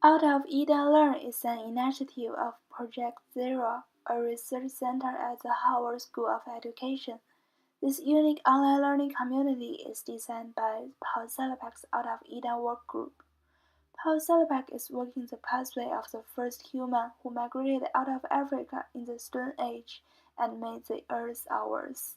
Out of Eden Learn is an initiative of Project Zero, a research center at the Howard School of Education. This unique online learning community is designed by Paul Salopak's Out of Eden work group. Paul Salapak is walking the pathway of the first human who migrated out of Africa in the Stone Age and made the Earth ours.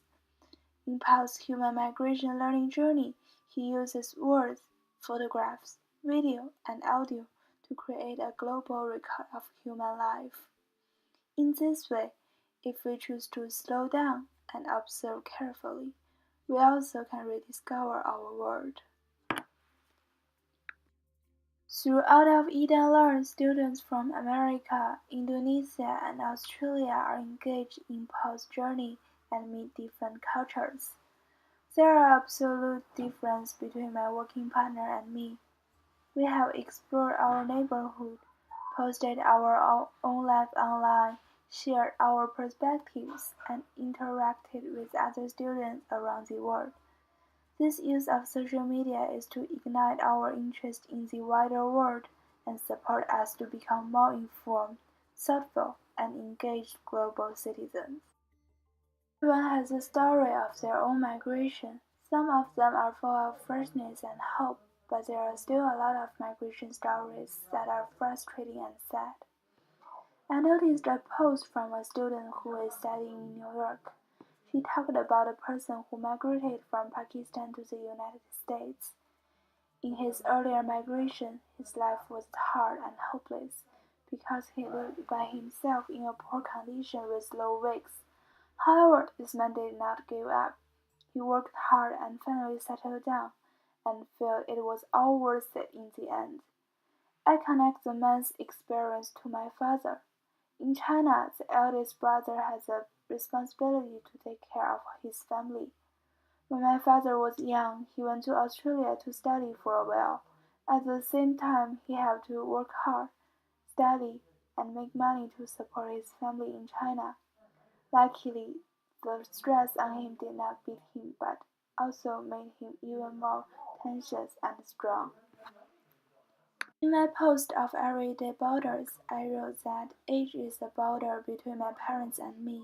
In Paul's human migration learning journey, he uses words, photographs, video, and audio to create a global record of human life. In this way, if we choose to slow down and observe carefully, we also can rediscover our world. Through Out of Eden Learn, students from America, Indonesia, and Australia are engaged in Paul's journey and meet different cultures. There are absolute differences between my working partner and me. We have explored our neighborhood, posted our own life online, shared our perspectives, and interacted with other students around the world. This use of social media is to ignite our interest in the wider world and support us to become more informed, thoughtful, and engaged global citizens. Everyone has a story of their own migration. Some of them are full of freshness and hope, but there are still a lot of migration stories that are frustrating and sad. I noticed a post from a student who is studying in New York. She talked about a person who migrated from Pakistan to the United States. In his earlier migration, his life was hard and hopeless because he lived by himself in a poor condition with low wages. However, this man did not give up. He worked hard and finally settled down, and felt it was all worth it in the end. I connect the man's experience to my father. In China, the eldest brother has a responsibility to take care of his family. When my father was young, he went to Australia to study for a while. At the same time, he had to work hard, study, and make money to support his family in China. Luckily, the stress on him did not beat him but also made him even more tenacious and strong. In my post of Everyday Borders, I wrote that age is the border between my parents and me.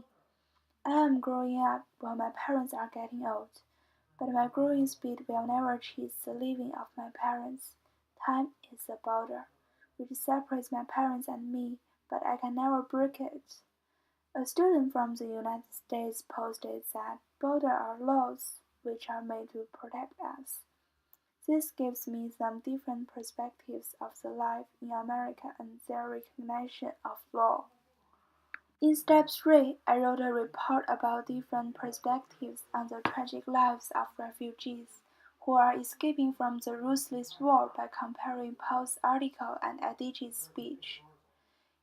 I am growing up while my parents are getting old, but my growing speed will never cheat the living of my parents. Time is the border, which separates my parents and me, but I can never break it. A student from the United States posted that borders are laws which are made to protect us. This gives me some different perspectives of the life in America and their recognition of law. In step 3, I wrote a report about different perspectives on the tragic lives of refugees who are escaping from the ruthless war by comparing Paul's article and Adichie's speech.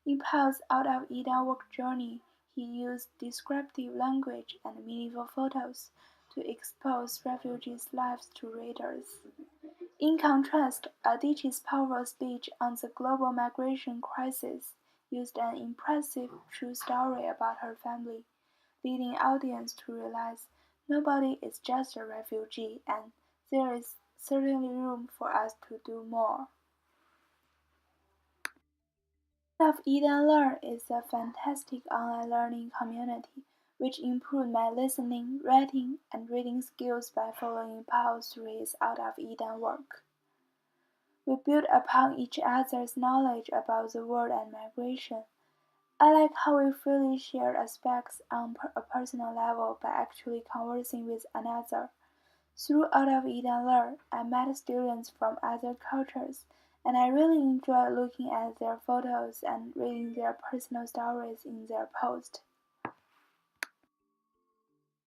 In Paul's Out of Eden work journey, he used descriptive language and meaningful photos to expose refugees' lives to readers. In contrast, Adichie's powerful speech on the global migration crisis used an impressive true story about her family, leading audience to realize nobody is just a refugee and there is certainly room for us to do more. Of Eden Learn is a fantastic online learning community which improved my listening, writing, and reading skills by following Paul through his Out of Eden work. We build upon each other's knowledge about the world and migration. I like how we freely share aspects on a personal level by actually conversing with another. Through Out of Eden Learn, I met students from other cultures, and I really enjoy looking at their photos and reading their personal stories in their posts.